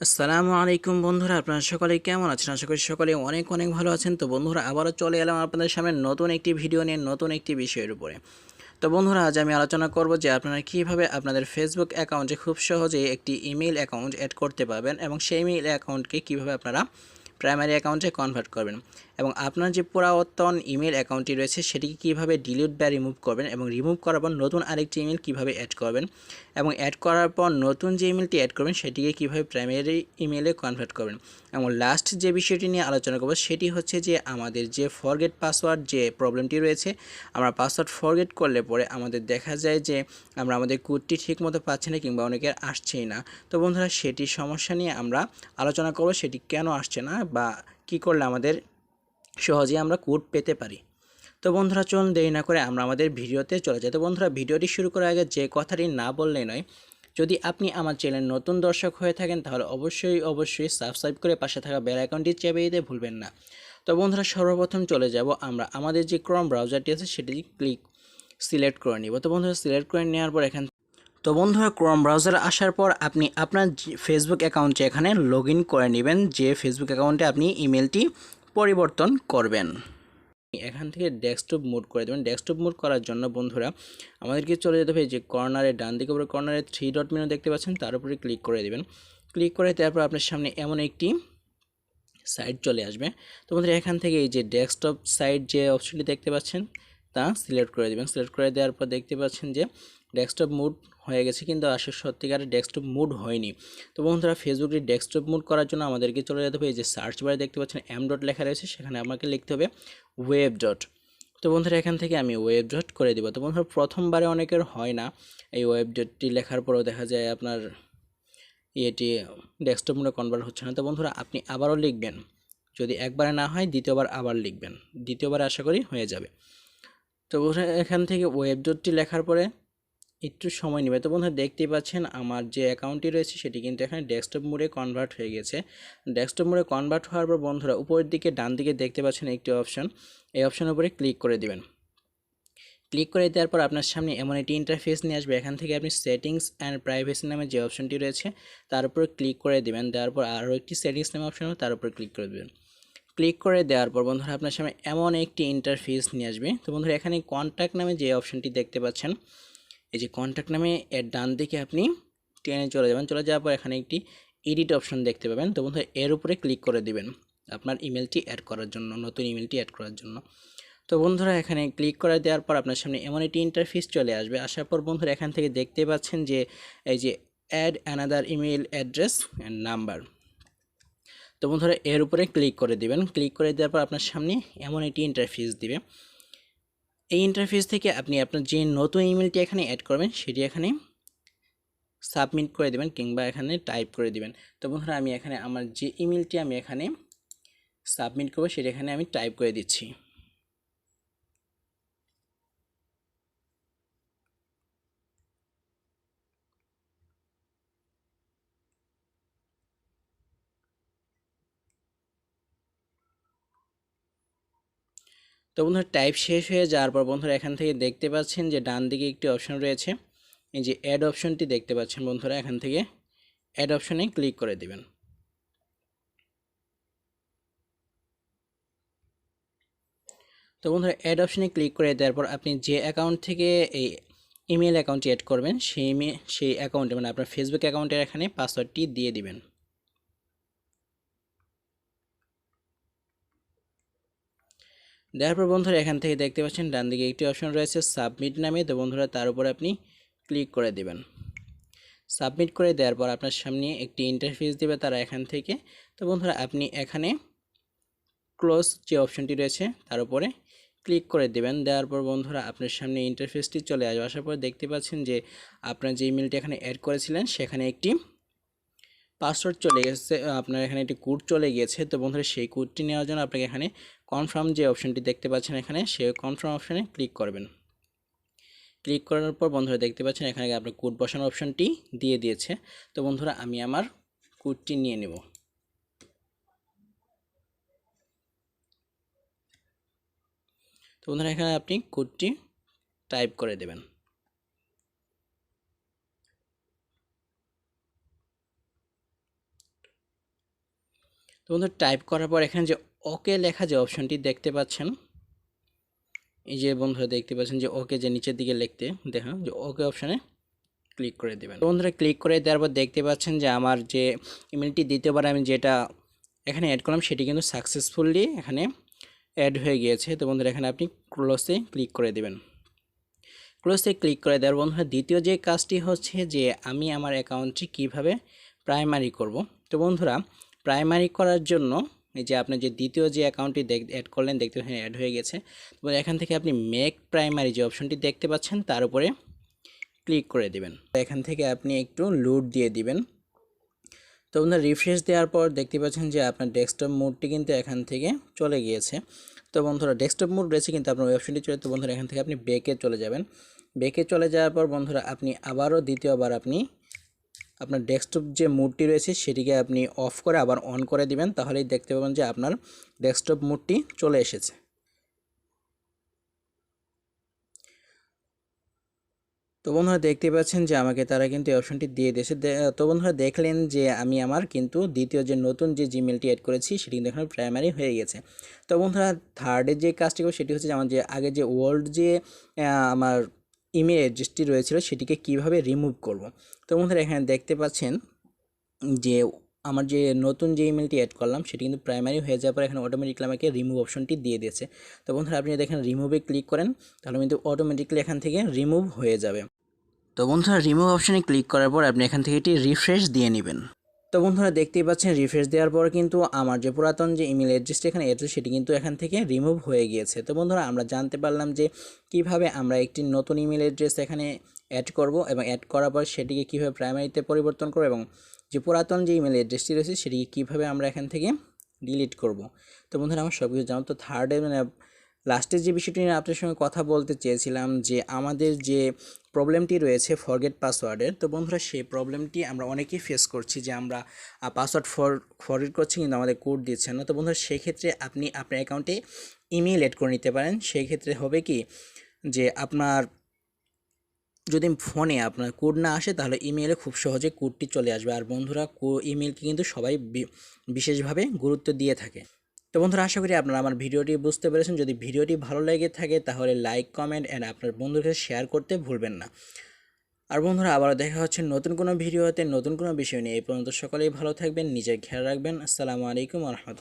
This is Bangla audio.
আসসালামু আলাইকুম বন্ধুরা, আপনারা সকলে কেমন আছেন? আশা করি সকলে অনেক অনেক ভালো আছেন। তো বন্ধুরা, আবারও চলে এলাম আপনাদের সামনে নতুন একটি ভিডিও নিয়ে, নতুন একটি বিষয়ের উপরে। তো বন্ধুরা, আজ আমি আলোচনা করব যে আপনারা কিভাবে আপনাদের ফেসবুক অ্যাকাউন্টে খুব সহজেই একটি ইমেইল অ্যাকাউন্ট অ্যাড করতে পারবেন এবং সেই ইমেইল অ্যাকাউন্টকে কিভাবে আপনারা প্রাইমারি অ্যাকাউন্টে কনভার্ট করবেন এবং আপনার যে পুরাতন ইমেল অ্যাকাউন্টটি রয়েছে সেটিকে কীভাবে ডিলিট বা রিমুভ করবেন এবং রিমুভ করার পর নতুন আরেকটি ইমেল কীভাবে অ্যাড করবেন এবং অ্যাড করার পর নতুন যে ইমেলটি অ্যাড করবেন সেটিকে কীভাবে প্রাইমারি ইমেলে কনভার্ট করবেন। এবং লাস্ট যে বিষয়টি নিয়ে আলোচনা করব সেটি হচ্ছে যে আমাদের যে ফরগেট পাসওয়ার্ড যে প্রবলেমটি রয়েছে, আমরা পাসওয়ার্ড ফরগেট করলে পরে আমাদের দেখা যায় যে আমরা আমাদের কোডটি ঠিকমতো পাচ্ছি না কিংবা অনেকের আসছেই না। তো বন্ধুরা, সেটি সমস্যা নিয়ে আমরা আলোচনা করব, সেটি কেন আসছে না বা কী করলে আমাদের সহজেই আমরা কোড পেতে পারি। তো বন্ধুরা, চলুন দেরি না করে আমরা আমাদের ভিডিওতে চলে যাই। তো বন্ধুরা, ভিডিওটি শুরু করার আগে যে কথাটি না বললেই নয়, যদি আপনি আমার চ্যানেল নতুন দর্শক হয়ে থাকেন তাহলে অবশ্যই সাবস্ক্রাইব করে পাশে থাকা বেল আইকনটি চেপে দিতে ভুলবেন না। তো বন্ধুরা, সর্বপ্রথম চলে যাব আমরা আমাদের যে ক্রোম ব্রাউজারটি আছে সেটি সিলেক্ট করে নিব। তো বন্ধুরা, সিলেক্ট করে নেওয়ার পর তো বন্ধুরা, ক্রোম ব্রাউজারে আসার পর আপনি আপনার ফেসবুক অ্যাকাউন্টে এখানে লগ ইন করে নেবেন, যে ফেসবুক অ্যাকাউন্টে আপনি ইমেলটি পরিবর্তন করবেন। এখান থেকে ডেস্কটপ মোড করে দেবেন। ডেস্কটপ মোড করার জন্য বন্ধুরা আমাদেরকে চলে যেতে হবে যে কর্নারে, ডান দিকে উপরে কর্নারে 3 ডট মেনু দেখতে পাচ্ছেন, তার উপরে ক্লিক করে দেবেন। ক্লিক করে তারপর আপনার সামনে এমন একটি সাইট চলে আসবে। তো বন্ধুরা, এখান থেকে এই যে ডেস্কটপ সাইট যে অপশনটি দেখতে পাচ্ছেন তা সিলেক্ট করে দেবেন। সিলেক্ট করে দেওয়ার পর দেখতে পাচ্ছেন যে ডেস্কটপ মুড হয়ে গেছে, কিন্তু আসলে সত্যিকারের ডেস্কটপ মুড হয়নি। তো বন্ধুরা, ফেসবুকে ডেস্কটপ মুড করার জন্য আমাদেরকে চলে যেতে হবে এই যে সার্চ বারে দেখতে পাচ্ছেন এম ডট লেখা রয়েছে, সেখানে আমাকে লিখতে হবে ওয়েব ডট। তো বন্ধুরা, এখান থেকে আমি ওয়েব ডট করে দিব। তো বন্ধুরা, প্রথমবারে অনেকের হয় না, এই ওয়েব ডটটি লেখার পরেও দেখা যায় আপনার এটি ডেস্কটপ মোডে কনভার্ট হচ্ছে না। তো বন্ধুরা, আপনি আবারও লিখবেন, যদি একবারে না হয় দ্বিতীয়বার আবার লিখবেন, দ্বিতীয়বার আশা করি হয়ে যাবে। তো বন্ধুরা, এখান থেকে ওয়েব ডটটি লেখার পরে একটু সময় নেবে। তো বন্ধুরা, দেখতেই পাচ্ছেন আমার যে অ্যাকাউন্টটি রয়েছে সেটি কিন্তু এখানে ডেস্কটপ মোডে কনভার্ট হয়ে গেছে। ডেস্কটপ মোডে কনভার্ট হওয়ার পর বন্ধুরা, উপরের দিকে ডান দিকে দেখতে পাচ্ছেন একটি অপশন, এই অপশনের উপরে ক্লিক করে দিবেন। ক্লিক করে দেওয়ার পর আপনার সামনে এমন একটি ইন্টারফেস নিয়ে আসবে। এখান থেকে আপনি সেটিংস অ্যান্ড প্রাইভেসি নামে যে অপশনটি রয়েছে তার উপর ক্লিক করে দেবেন। দেওয়ার পর আরও একটি সেটিংস নামে অপশন হবে, তার উপর ক্লিক করে দেবেন। ক্লিক করে দেওয়ার পর বন্ধুরা, আপনার সামনে এমন একটি ইন্টারফেস নিয়ে আসবে। তো বন্ধুরা, এখানে কন্ট্যাক্ট নামে যে অপশনটি দেখতে পাচ্ছেন, এই যে কন্ট্যাক্ট নামে এর ডান দিকে আপনি টেনে চলে যাবেন। চলে যাওয়ার পর এখানে একটি এডিট অপশন দেখতে পাবেন। তো বন্ধুরা, এর উপরে ক্লিক করে দিবেন আপনার ইমেলটি অ্যাড করার জন্য, নতুন ইমেলটি অ্যাড করার জন্য। তো বন্ধুরা, এখানে ক্লিক করে দেওয়ার পর আপনার সামনে এমন একটি ইন্টারফেস চলে আসবে। আসার পর বন্ধুরা, এখান থেকে দেখতে পাচ্ছেন যে এই যে add another email address and number. তো বন্ধুরা, এর উপরে ক্লিক করে দিবেন। ক্লিক করে দেওয়ার পর আপনার সামনে এমন একটি ইন্টারফেস দিবে। এই ইন্টারফেস থেকে আপনি আপনার যে নতুন ইমেলটি এখানে অ্যাড করবেন সেটি এখানে সাবমিট করে দেবেন কিংবা এখানে টাইপ করে দিবেন। তো বন্ধুরা, আমি এখানে আমার যে ইমেলটি আমি এখানে সাবমিট করবো সেটা এখানে আমি টাইপ করে দিচ্ছি। তো বন্ধুরা, টাইপ শেষ হয়ে যাওয়ার পর বন্ধুরা, এখান থেকে দেখতে পাচ্ছেন যে ডান দিকে একটি অপশন রয়েছে, এই যে অ্যাড অপশনটি দেখতে পাচ্ছেন বন্ধুরা, এখান থেকে অ্যাড অপশনে ক্লিক করে দিবেন। তো বন্ধুরা, অ্যাড অপশনে ক্লিক করে দেওয়ার পর আপনি যে অ্যাকাউন্ট থেকে এই ইমেল অ্যাকাউন্টটি অ্যাড করবেন সেই অ্যাকাউন্টে মানে আপনার ফেসবুক অ্যাকাউন্টের এখানে পাসওয়ার্ডটি দিয়ে দিবেন। দেওয়ার পর বন্ধুরা, এখান থেকে দেখতে পাচ্ছেন ডান দিকে একটি অপশন রয়েছে সাবমিট নামে। তো বন্ধুরা, তার উপরে আপনি ক্লিক করে দেবেন। সাবমিট করে দেওয়ার পর আপনার সামনে একটি ইন্টারফেস দেবে তারা এখান থেকে। তো বন্ধুরা, আপনি এখানে ক্লোজ যে অপশনটি রয়েছে তার উপরে ক্লিক করে দেবেন। দেওয়ার পর বন্ধুরা, আপনার সামনে ইন্টারফেসটি চলে আসবে। আসার পর দেখতে পাচ্ছেন যে আপনার যে ইমেলটি এখানে অ্যাড করেছিলেন সেখানে একটি পাসওয়ার্ড চলে গেছে, আপনার এখানে একটি কোড চলে গিয়েছে। তো বন্ধুরা, সেই কোডটি নেওয়ার জন্য আপনাকে এখানে কনফার্ম যে অপশনটি দেখতে পাচ্ছেন এখানে, সেই কনফার্ম অপশনে ক্লিক করবেন। ক্লিক করার পর বন্ধুরা, দেখতে পাচ্ছেন এখানে আপনার কোড বসানোর অপশনটি দিয়ে দিয়েছে। তো বন্ধুরা, আমি আমার কোডটি নিয়ে নেব। তো বন্ধুরা, এখানে আপনি কোডটি টাইপ করে দেবেন। বন্ধুরা টাইপ করার পর এখানে যে ওকে লেখা যে অপশনটি দেখতে পাচ্ছেন, এই যে বন্ধুরা দেখতে পাচ্ছেন যে ওকে যে নিচের দিকে লিখতে দেখা যে ওকে অপশানে ক্লিক করে দেবেন। বন্ধুরা ক্লিক করে দেওয়ার পর দেখতে পাচ্ছেন যে আমার যে ইমেলটি দ্বিতীয়বার আমি যেটা এখানে অ্যাড করলাম সেটি কিন্তু সাকসেসফুলি এখানে অ্যাড হয়ে গিয়েছে। তো বন্ধুরা এখানে আপনি ক্লোজে ক্লিক করে দেবেন। ক্লোজে ক্লিক করে দেওয়ার বন্ধুরা দ্বিতীয় যে কাজটি হচ্ছে যে আমি আমার অ্যাকাউন্টটি কিভাবে প্রাইমারি করব। তো বন্ধুরা প্রাইমারি করার জন্য এই যে আপনি যে দ্বিতীয় যে অ্যাকাউন্টটি অ্যাড করলেন দেখতে পাচ্ছেন অ্যাড হয়ে গেছে। তো এখান থেকে আপনি মেক প্রাইমারি যে অপশনটি দেখতে পাচ্ছেন তার উপরে ক্লিক করে দিবেন। এখান থেকে আপনি একটু লোড দিয়ে দিবেন। তো বন্ধুরা রিফ্রেশ দেওয়ার পর দেখতে পাচ্ছেন যে আপনার ডেস্কটপ মোডটি কিন্তু এখান থেকে চলে গিয়েছে। তো বন্ধুরা ডেস্কটপ মোড রয়েছে কিন্তু আপনার ওই অপশনটি চলে। তো বন্ধুরা এখান থেকে আপনি ব্যাকে চলে যাবেন। ব্যাকে চলে যাওয়ার পর বন্ধুরা আপনি আবারও দ্বিতীয়বার আপনি আপনার ডেস্কটপ যে মোডটি রয়েছে সেটিকে আপনি অফ করে আবার অন করে দিবেন, তাহলেই দেখতে পাবেন যে আপনার ডেস্কটপ মোডটি চলে এসেছে। তো বন্ধুরা দেখতে পাচ্ছেন যে আমাকে তারা কিন্তু এই অপশনটি দিয়ে দিয়েছে। তো বন্ধুরা দেখলেন যে আমি আমার কিন্তু দ্বিতীয় যে নতুন যে জিমেলটি অ্যাড করেছি সেটি কিন্তু এখন প্রাইমারি হয়ে গেছে। তো বন্ধুরা থার্ডের যে কাজটি করবো সেটি হচ্ছে যে আমার যে আগে যে ওল্ড যে আমার ইমেল অ্যাড্রেসটি রয়েছিল সেটিকে কিভাবে রিমুভ করব। তো বন্ধুরা এখানে দেখতে পাচ্ছেন যে আমার যে নতুন যে ইমেলটি অ্যাড করলাম সেটি কিন্তু প্রাইমারি হয়ে যাওয়ার পর এখানে অটোমেটিকলি আমাকে রিমুভ অপশনটি দিয়ে দিয়েছে। তো বন্ধুরা আপনি যদি এখানে রিমুভে ক্লিক করেন তাহলে কিন্তু অটোমেটিকলি এখান থেকে রিমুভ হয়ে যাবে। তো বন্ধুরা রিমুভ অপশানে ক্লিক করার পর আপনি এখান থেকে এটি রিফ্রেশ দিয়ে নেবেন। তো বন্ধুরা দেখতেই পাচ্ছেন রিফ্রেশ দেওয়ার পর কিন্তু আমার যে পুরাতন যে ইমেল অ্যাড্রেসটি এখানে অ্যাড্রেস সেটি কিন্তু এখান থেকে রিমুভ হয়ে গিয়েছে। তো বন্ধুরা আমরা জানতে পারলাম যে কিভাবে আমরা একটি নতুন ইমেল অ্যাড্রেস এখানে অ্যাড করব এবং অ্যাড করার পর সেটিকে কীভাবে প্রাইমারিতে পরিবর্তন করব এবং যে পুরাতন যে ইমেল অ্যাড্রেসটি রয়েছে সেটিকে কীভাবে আমরা এখান থেকে ডিলিট করব। তো বন্ধুরা আমার সব কিছু জানো। তো থার্ডে মানে লাস্টের যে বিষয়টি নিয়ে আপনার সঙ্গে কথা বলতে চেয়েছিলাম যে আমাদের যে প্রবলেমটি রয়েছে ফরগেট পাসওয়ার্ডের। তো বন্ধুরা সেই প্রবলেমটি আমরা অনেকেই ফেস করছি যে আমরা পাসওয়ার্ড ফরগেট করছি কিন্তু আমাদের কোড দিচ্ছে না। তো বন্ধুরা সেই ক্ষেত্রে আপনি আপনার অ্যাকাউন্টে ইমেল অ্যাড করে নিতে পারেন। সেই ক্ষেত্রে হবে কি যে আপনার যদি ফোনে আপনার কোড না আসে তাহলে ইমেইলে খুব সহজে কোডটি চলে আসবে। আর বন্ধুরা ইমেলকে কিন্তু সবাই বিশেষভাবে গুরুত্ব দিয়ে থাকে। তো বন্ধুরা আশা করি আপনারা আমার ভিডিওটি বুঝতে পেরেছেন। যদি ভিডিওটি ভালো লেগে থাকে তাহলে লাইক কমেন্ট অ্যান্ড আপনার বন্ধুদের শেয়ার করতে ভুলবেন না। আর বন্ধুরা আবারও দেখা হচ্ছে নতুন কোনো ভিডিওতে নতুন কোনো বিষয় নিয়ে। এই পর্যন্ত সকলেই ভালো থাকবেন, নিজের খেয়াল রাখবেন। আসসালামু আলাইকুম ওয়া রাহমাতুল্লাহ।